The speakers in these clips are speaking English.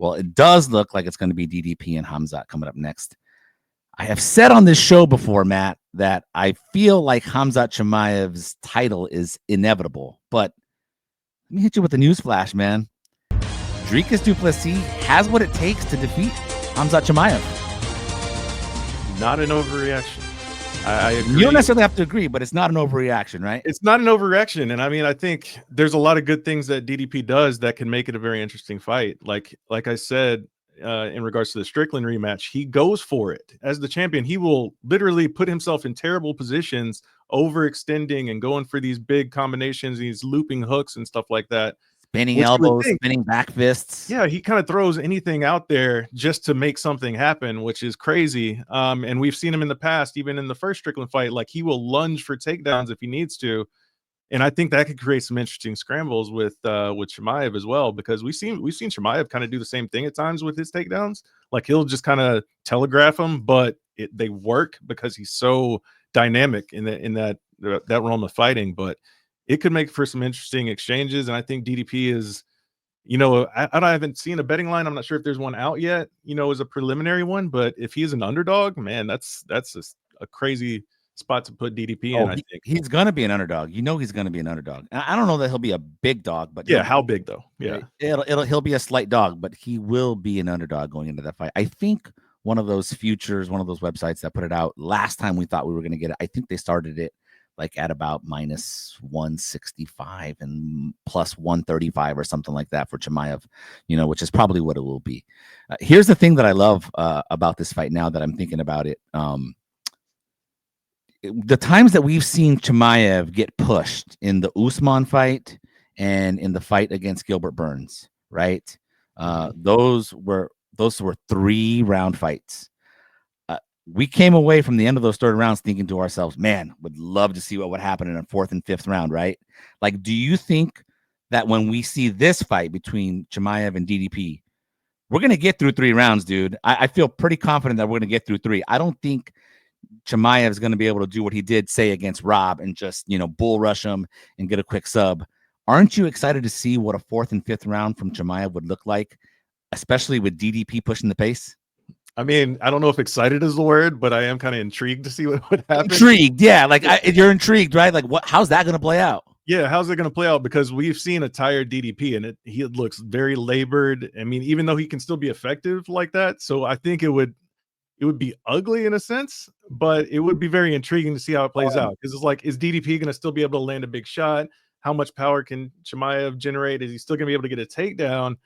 Well, it does look like it's going to be DDP and Khamzat coming up next. I have said on this show before, Matt, that I feel like Khamzat Chimaev's title is inevitable. But let me hit you with a newsflash, man. Dricus Du Plessis has what it takes to defeat Khamzat Chimaev. Not an overreaction. I agree. You don't necessarily have to agree, but it's not an overreaction, right? It's not an overreaction. And I mean, I think there's a lot of good things that DDP does that can make it a very interesting fight. Like I said, in regards to the Strickland rematch, he goes for it. As the champion, he will literally put himself in terrible positions, overextending and going for these big combinations, these looping hooks and stuff like that. Spinning elbows, spinning back fists. Yeah, he kind of throws anything out there just to make something happen, which is crazy. And we've seen him in the past, even in the first Strickland fight, like he will lunge for takedowns if he needs to. And I think that could create some interesting scrambles with Chimaev as well, because we've seen Chimaev kind of do the same thing at times with his takedowns. Like he'll just kind of telegraph them, but they work because he's so dynamic in that realm of fighting. But it could make for some interesting exchanges. And I think DDP is, I haven't seen a betting line. I'm not sure if there's one out yet, as a preliminary one. But if he's an underdog, man, that's just a crazy spot to put DDP in. I think he's going to be an underdog. He's going to be an underdog. I don't know that he'll be a big dog, but yeah, how big though? Yeah, he'll be a slight dog, but he will be an underdog going into that fight. I think one of those websites that put it out last time we thought we were going to get it, I think they started it like at about minus 165 and plus 135 or something like that for Chimaev, which is probably what it will be. Here's the thing that I love about this fight now that I'm thinking about it. The times that we've seen Chimaev get pushed in the Usman fight and in the fight against Gilbert Burns, right? Those were 3-round fights. We came away from the end of those third rounds thinking to ourselves, man, would love to see what would happen in a 4th and 5th round, right? Like, do you think that when we see this fight between Chimaev and DDP, we're going to get through 3 rounds, dude? I feel pretty confident that we're going to get through 3. I don't think Chimaev is going to be able to do what he did, say, against Rob and just, bull rush him and get a quick sub. Aren't you excited to see what a 4th and 5th round from Chimaev would look like, especially with DDP pushing the pace? I mean, I don't know if excited is the word, but I am kind of intrigued to see what would happen. Intrigued, yeah. Like you're intrigued, right? Like, how's that going to play out? Yeah, how's it going to play out? Because we've seen a tired DDP, and he looks very labored. I mean, even though he can still be effective like that, so I think it would be ugly in a sense, but it would be very intriguing to see how it plays out. Because it's like, is DDP going to still be able to land a big shot? How much power can Chimaev generate? Is he still going to be able to get a takedown?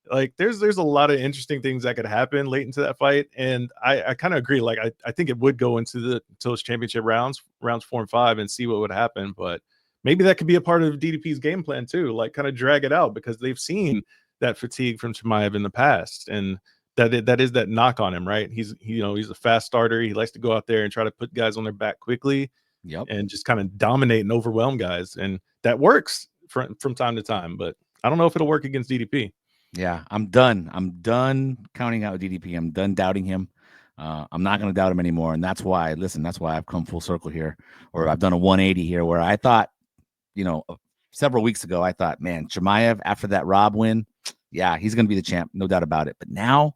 Like there's a lot of interesting things that could happen late into that fight. And I kind of agree. Like I think it would go into those championship rounds 4 and 5 and see what would happen. But maybe that could be a part of DDP's game plan too, like kind of drag it out, because they've seen that fatigue from Chimaev in the past. And that is that knock on him, right? He's a fast starter. He likes to go out there and try to put guys on their back quickly. Yep. And just kind of dominate and overwhelm guys. And that works from time to time, but I don't know if it'll work against DDP. Yeah, I'm done counting out DDP. I'm done doubting him. I'm not going to doubt him anymore. And that's why I've come full circle here, or I've done a 180 here, where I thought, several weeks ago, I thought, man, Chimaev, after that Rob win, yeah, he's going to be the champ. No doubt about it. But now,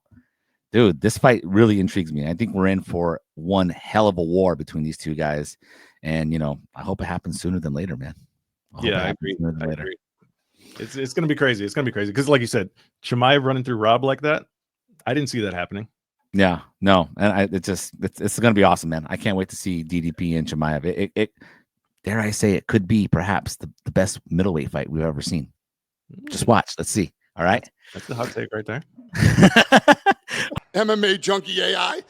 dude, this fight really intrigues me. I think we're in for one hell of a war between these two guys. And, I hope it happens sooner than later, man. I agree. It's going to be crazy. It's going to be crazy. Because like you said, Chimaev running through Rob like that, I didn't see that happening. Yeah, no. And it's going to be awesome, man. I can't wait to see DDP and Chimaev. It dare I say, it could be perhaps the best middleweight fight we've ever seen. Just watch. Let's see. All right. That's the hot take right there. MMA Junkie AI.